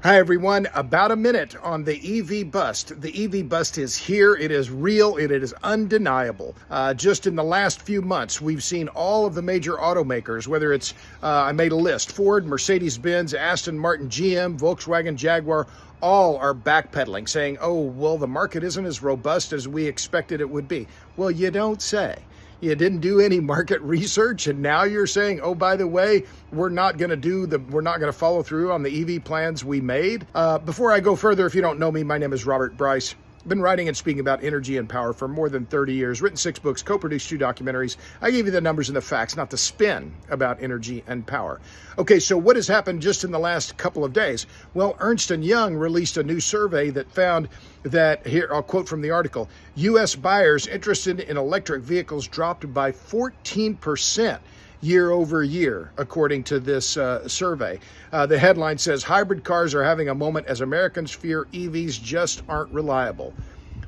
Hi, everyone. About a minute on the EV bust. The EV bust is here. It is real. It is undeniable. Just in the last few months, we've seen all of the major automakers, whether it's, I made a list, Ford, Mercedes-Benz, Aston Martin, GM, Volkswagen, Jaguar, all are backpedaling, saying, oh, well, the market isn't as robust as we expected it would be. Well, you don't say. You didn't do any market research, and now you're saying, oh, by the way, we're not going to follow through on the EV plans we made. Before I go further, if you don't know me, my name is Robert Bryce. I've been writing and speaking about energy and power for more than 30 years, written 6 books, co-produced 2 documentaries. I gave you the numbers and the facts, not the spin about energy and power. Okay, so what has happened just in the last couple of days? Well, Ernst Young released a new survey that found that, here, I'll quote from the article, U.S. buyers interested in electric vehicles dropped by 14% year over year, according to this survey. The headline says, hybrid cars are having a moment as Americans fear EVs just aren't reliable.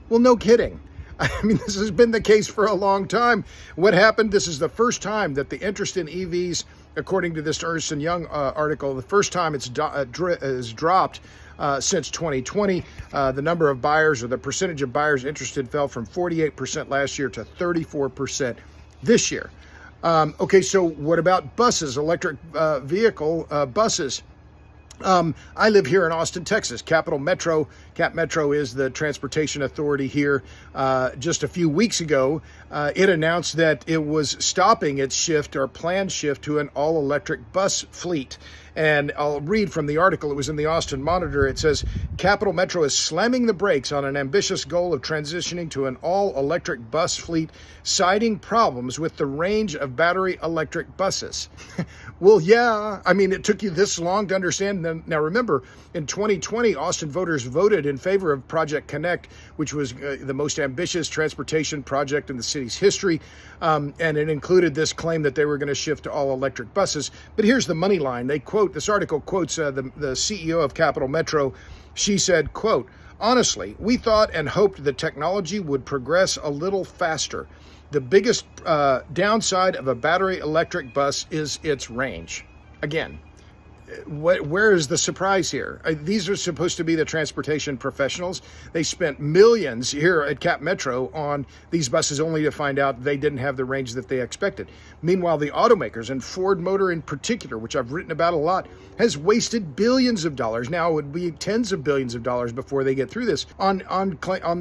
Well, no kidding. I mean, this has been the case for a long time. What happened? This is the first time that the interest in EVs, according to this Ernst Young article, the first time it's dropped since 2020. The number of buyers, or the percentage of buyers interested, fell from 48% last year to 34% this year. Okay, so what about buses, electric vehicle buses? I live here in Austin, Texas. Capital Metro, Cap Metro is the transportation authority here. Just a few weeks ago, it announced that it was stopping its shift, or planned shift, to an all-electric bus fleet. And I'll read from the article. It was in the Austin Monitor. It says, Capital Metro is slamming the brakes on an ambitious goal of transitioning to an all-electric bus fleet, citing problems with the range of battery electric buses. Well, yeah, I mean, it took you this long to understand. Now, remember, in 2020, Austin voters voted in favor of Project Connect, which was the most ambitious transportation project in the city's history. And it included this claim that they were going to shift to all electric buses. But here's the money line. They quote, this article quotes the CEO of Capital Metro. She said, quote, honestly, we thought and hoped the technology would progress a little faster. The biggest downside of a battery electric bus is its range. Again, where is the surprise here? These are supposed to be the transportation professionals. They spent millions here at Cap Metro on these buses, only to find out they didn't have the range that they expected. Meanwhile, the automakers, and Ford Motor in particular, which I've written about a lot, has wasted billions of dollars. Now it would be tens of billions of dollars before they get through this on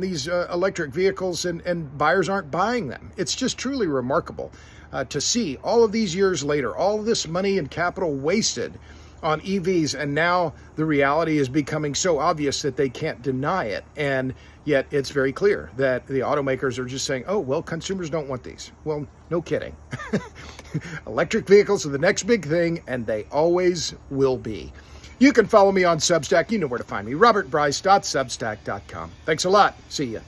these electric vehicles, and buyers aren't buying them. It's just truly remarkable to see all of these years later, all of this money and capital wasted on EVs, and now the reality is becoming so obvious that they can't deny it. And yet it's very clear that the automakers are just saying, oh, well, consumers don't want these. Well, no kidding. Electric vehicles are the next big thing, and they always will be. You can follow me on Substack. You know where to find me, robertbryce.substack.com. Thanks a lot. See ya.